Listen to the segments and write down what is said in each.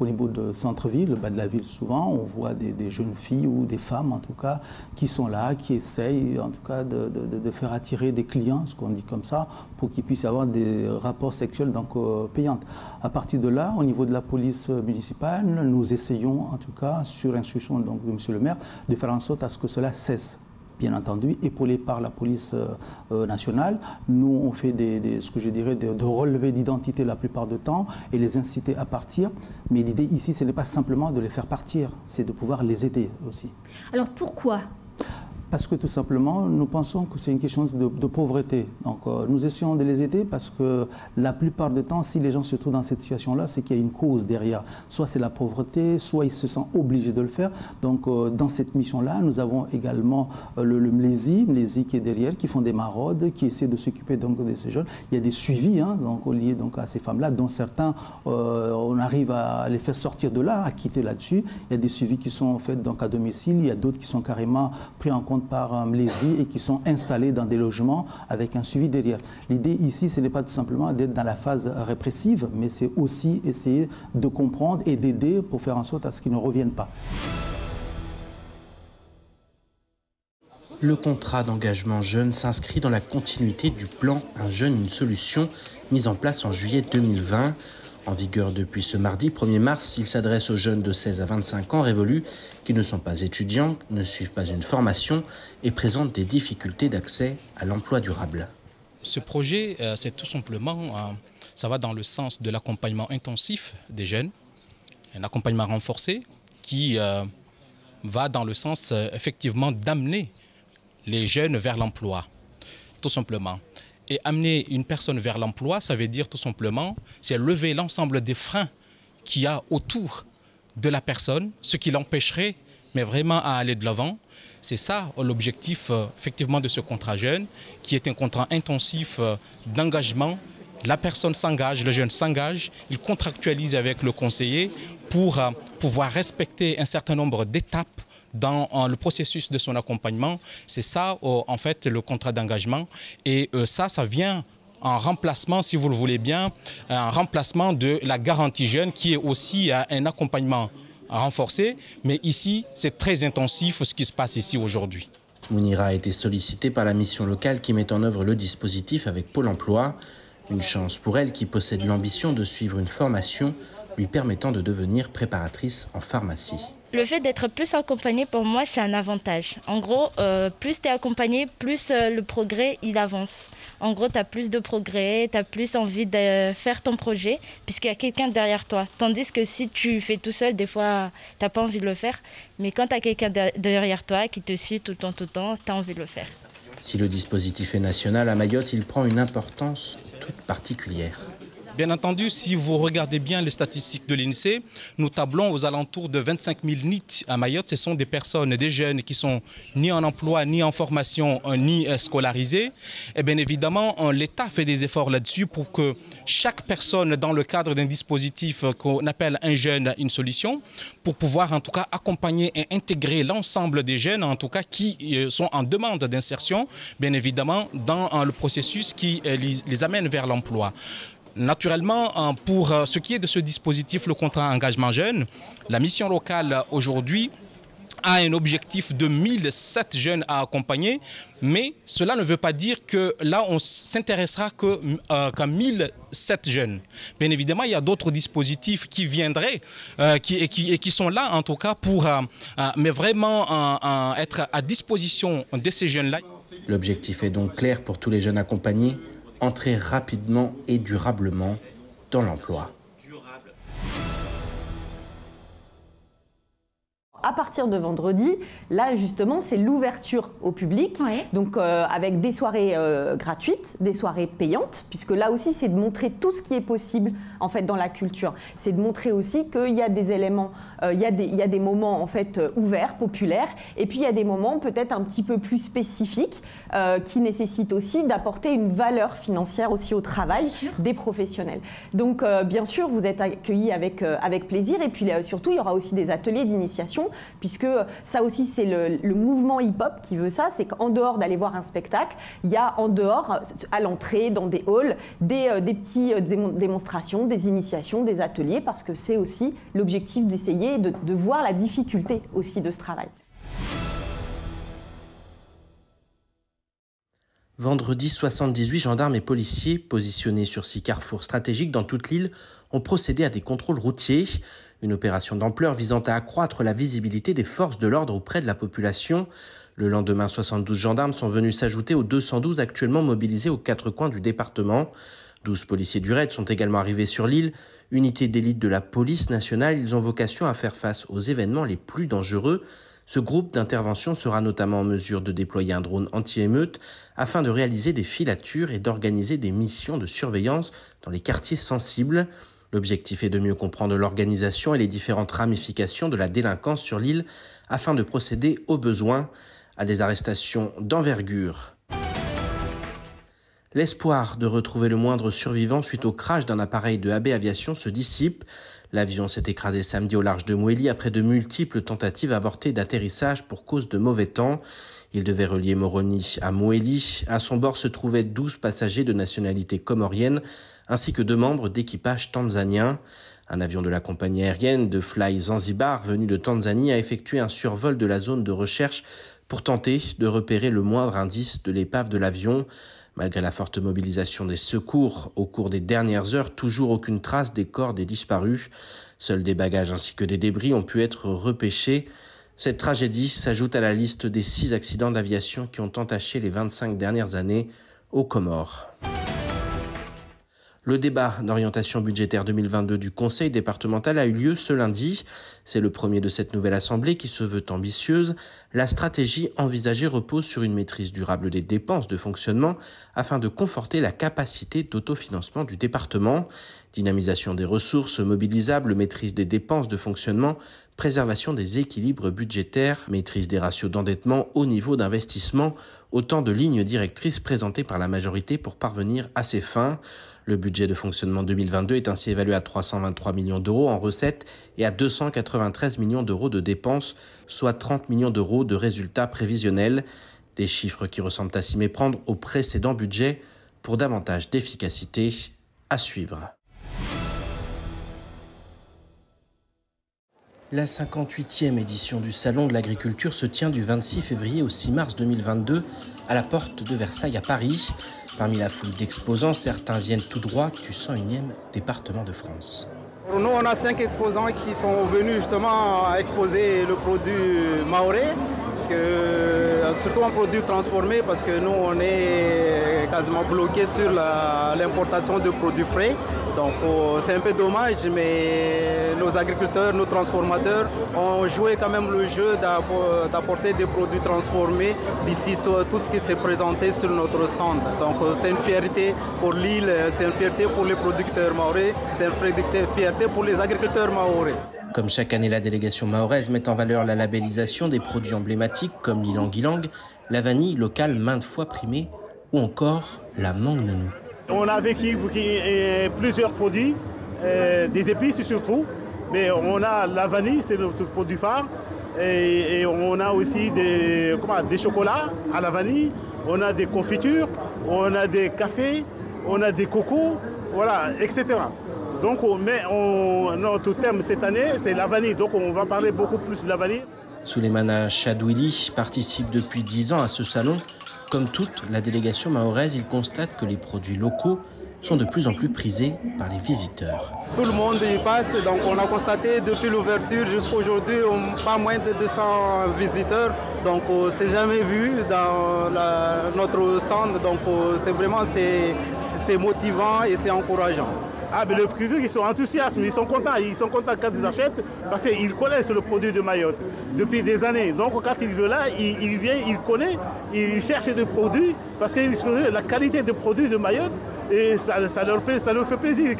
au niveau de centre-ville, le bas de la ville souvent, on voit des jeunes filles ou des femmes en tout cas qui sont là, qui essayent en tout cas de faire attirer des clients, ce qu'on dit comme ça, pour qu'ils puissent avoir des rapports sexuels donc payants. À partir de là, au niveau de la police municipale, nous essayons en tout cas, sur instruction donc, de M. le maire, de faire en sorte à ce que cela cesse. Bien entendu, épaulé par la police nationale. Nous, on fait ce que je dirais, de relevés d'identité la plupart du temps et les inciter à partir. Mais l'idée ici, ce n'est pas simplement de les faire partir, c'est de pouvoir les aider aussi. Alors pourquoi ? Parce que tout simplement, nous pensons que c'est une question de pauvreté. Donc nous essayons de les aider parce que la plupart du temps, si les gens se trouvent dans cette situation-là, c'est qu'il y a une cause derrière. Soit c'est la pauvreté, soit ils se sentent obligés de le faire. Donc dans cette mission-là, nous avons également le MLESI qui est derrière, qui font des maraudes, qui essaient de s'occuper donc de ces jeunes. Il y a des suivis donc, liés donc, à ces femmes-là, dont certains, on arrive à les faire sortir de là, à quitter là-dessus. Il y a des suivis qui sont faits donc, à domicile, il y a d'autres qui sont carrément pris en compte par MLESI et qui sont installés dans des logements avec un suivi derrière. L'idée ici, ce n'est pas tout simplement d'être dans la phase répressive, mais c'est aussi essayer de comprendre et d'aider pour faire en sorte à ce qu'ils ne reviennent pas. Le contrat d'engagement jeune s'inscrit dans la continuité du plan Un jeune, une solution, mis en place en juillet 2020. En vigueur depuis ce mardi 1er mars, il s'adresse aux jeunes de 16 à 25 ans révolus qui ne sont pas étudiants, ne suivent pas une formation et présentent des difficultés d'accès à l'emploi durable. Ce projet, c'est tout simplement, ça va dans le sens de l'accompagnement intensif des jeunes, un accompagnement renforcé qui va dans le sens effectivement d'amener les jeunes vers l'emploi, tout simplement. Et amener une personne vers l'emploi, ça veut dire tout simplement, c'est lever l'ensemble des freins qu'il y a autour de la personne, ce qui l'empêcherait, mais vraiment à aller de l'avant. C'est ça l'objectif effectivement de ce contrat jeune, qui est un contrat intensif d'engagement. La personne s'engage, le jeune s'engage, il contractualise avec le conseiller pour pouvoir respecter un certain nombre d'étapes dans le processus de son accompagnement. C'est ça, en fait, le contrat d'engagement. Et ça vient en remplacement, si vous le voulez bien, un remplacement de la garantie jeune qui est aussi un accompagnement renforcé. Mais ici, c'est très intensif ce qui se passe ici aujourd'hui. Mounira a été sollicitée par la mission locale qui met en œuvre le dispositif avec Pôle emploi. Une chance pour elle qui possède l'ambition de suivre une formation lui permettant de devenir préparatrice en pharmacie. Le fait d'être plus accompagné, pour moi, c'est un avantage. En gros, plus tu es accompagné, plus le progrès, il avance. En gros, tu as plus de progrès, tu as plus envie de faire ton projet, puisqu'il y a quelqu'un derrière toi. Tandis que si tu fais tout seul, des fois, tu n'as pas envie de le faire. Mais quand tu as quelqu'un derrière toi qui te suit tout le temps, tu as envie de le faire. Si le dispositif est national, à Mayotte, il prend une importance toute particulière. Bien entendu, si vous regardez bien les statistiques de l'INSEE, nous tablons aux alentours de 25 000 NEET à Mayotte. Ce sont des personnes, des jeunes qui sont ni en emploi, ni en formation, ni scolarisés. Et bien évidemment, l'État fait des efforts là-dessus pour que chaque personne, dans le cadre d'un dispositif qu'on appelle Un jeune, une solution, pour pouvoir en tout cas accompagner et intégrer l'ensemble des jeunes, en tout cas qui sont en demande d'insertion, bien évidemment, dans le processus qui les amène vers l'emploi. Naturellement, pour ce qui est de ce dispositif, le contrat engagement jeune, la mission locale aujourd'hui a un objectif de 1007 jeunes à accompagner, mais cela ne veut pas dire que là, on s'intéressera qu'à 1007 jeunes. Bien évidemment, il y a d'autres dispositifs qui viendraient, qui sont là en tout cas pour mais vraiment être à disposition de ces jeunes-là. L'objectif est donc clair pour tous les jeunes accompagnés, entrer rapidement et durablement dans l'emploi. À partir de vendredi, là justement, c'est l'ouverture au public, donc avec des soirées gratuites, des soirées payantes, puisque là aussi, c'est de montrer tout ce qui est possible en fait dans la culture. C'est de montrer aussi qu'il y a des éléments, il y a des moments en fait ouverts, populaires, et puis il y a des moments peut-être un petit peu plus spécifiques qui nécessitent aussi d'apporter une valeur financière aussi au travail des professionnels. Donc bien sûr, vous êtes accueillis avec plaisir, et puis surtout, il y aura aussi des ateliers d'initiation puisque ça aussi c'est le mouvement hip-hop qui veut ça, c'est qu'en dehors d'aller voir un spectacle, il y a en dehors, à l'entrée, dans des halls, des petites démonstrations, des initiations, des ateliers, parce que c'est aussi l'objectif d'essayer de voir la difficulté aussi de ce travail. Vendredi, 78 gendarmes et policiers positionnés sur 6 carrefours stratégiques dans toute l'île ont procédé à des contrôles routiers. Une opération d'ampleur visant à accroître la visibilité des forces de l'ordre auprès de la population. Le lendemain, 72 gendarmes sont venus s'ajouter aux 212 actuellement mobilisés aux 4 coins du département. 12 policiers du RAID sont également arrivés sur l'île. Unité d'élite de la police nationale, ils ont vocation à faire face aux événements les plus dangereux. Ce groupe d'intervention sera notamment en mesure de déployer un drone anti-émeute afin de réaliser des filatures et d'organiser des missions de surveillance dans les quartiers sensibles. L'objectif est de mieux comprendre l'organisation et les différentes ramifications de la délinquance sur l'île afin de procéder au besoin à des arrestations d'envergure. L'espoir de retrouver le moindre survivant suite au crash d'un appareil de AB Aviation se dissipe. L'avion s'est écrasé samedi au large de Moélie après de multiples tentatives avortées d'atterrissage pour cause de mauvais temps. Il devait relier Moroni à Moélie. À son bord se trouvaient 12 passagers de nationalité comorienne ainsi que 2 membres d'équipage tanzanien. Un avion de la compagnie aérienne de Fly Zanzibar venu de Tanzanie a effectué un survol de la zone de recherche pour tenter de repérer le moindre indice de l'épave de l'avion. Malgré la forte mobilisation des secours au cours des dernières heures, toujours aucune trace des corps des disparus. Seuls des bagages ainsi que des débris ont pu être repêchés. Cette tragédie s'ajoute à la liste des 6 accidents d'aviation qui ont entaché les 25 dernières années aux Comores. Le débat d'orientation budgétaire 2022 du Conseil départemental a eu lieu ce lundi. C'est le premier de cette nouvelle assemblée qui se veut ambitieuse. La stratégie envisagée repose sur une maîtrise durable des dépenses de fonctionnement afin de conforter la capacité d'autofinancement du département. Dynamisation des ressources mobilisables, maîtrise des dépenses de fonctionnement, préservation des équilibres budgétaires, maîtrise des ratios d'endettement, haut niveau d'investissement, autant de lignes directrices présentées par la majorité pour parvenir à ces fins. Le budget de fonctionnement 2022 est ainsi évalué à 323 millions d'euros en recettes et à 293 millions d'euros de dépenses, soit 30 millions d'euros de résultats prévisionnels. Des chiffres qui ressemblent à s'y méprendre au précédent budget. Pour davantage d'efficacité, à suivre. La 58e édition du Salon de l'Agriculture se tient du 26 février au 6 mars 2022 à la porte de Versailles à Paris. Parmi la foule d'exposants, certains viennent tout droit du 101e département de France. Nous, on a 5 exposants qui sont venus justement à exposer le produit mahorais, surtout un produit transformé parce que nous, on est quasiment bloqué sur l'importation de produits frais. Donc c'est un peu dommage, mais nos agriculteurs, nos transformateurs ont joué quand même le jeu d'apporter des produits transformés d'ici tout ce qui s'est présenté sur notre stand. Donc c'est une fierté pour l'île, c'est une fierté pour les producteurs mahorais, c'est une fierté pour les agriculteurs mahorais. Comme chaque année, la délégation mahoraise met en valeur la labellisation des produits emblématiques comme l'ilang-ilang, la vanille locale maintes fois primée ou encore la mangue nounou. On a vécu plusieurs produits, des épices surtout, mais on a la vanille, c'est notre produit phare, et on a aussi des chocolats à la vanille, on a des confitures, on a des cafés, on a des cocos, voilà, etc. Donc, notre thème cette année, c'est la vanille. Donc, on va parler beaucoup plus de la vanille. Souleymana Chadouili participe depuis 10 ans à ce salon. Comme toute la délégation mahoraise, il constate que les produits locaux sont de plus en plus prisés par les visiteurs. Tout le monde y passe, donc on a constaté depuis l'ouverture jusqu'à aujourd'hui pas moins de 200 visiteurs. Donc c'est jamais vu dans notre stand, donc c'est motivant et c'est encourageant. Ah, mais le privé, ils sont enthousiastes, ils sont contents quand ils achètent parce qu'ils connaissent le produit de Mayotte depuis des années. Donc quand il veut là, il vient, il connaît, il cherche des produits parce qu'ils connaissent la qualité des produits de Mayotte et ça leur fait plaisir.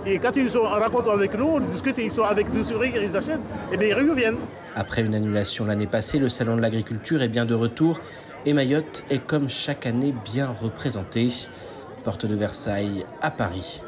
Et quand ils sont en rencontre avec nous, on discute, ils sont avec nous sur ils achètent et bien ils reviennent. Après une annulation l'année passée, le Salon de l'Agriculture est bien de retour et Mayotte est comme chaque année bien représentée. Porte de Versailles à Paris.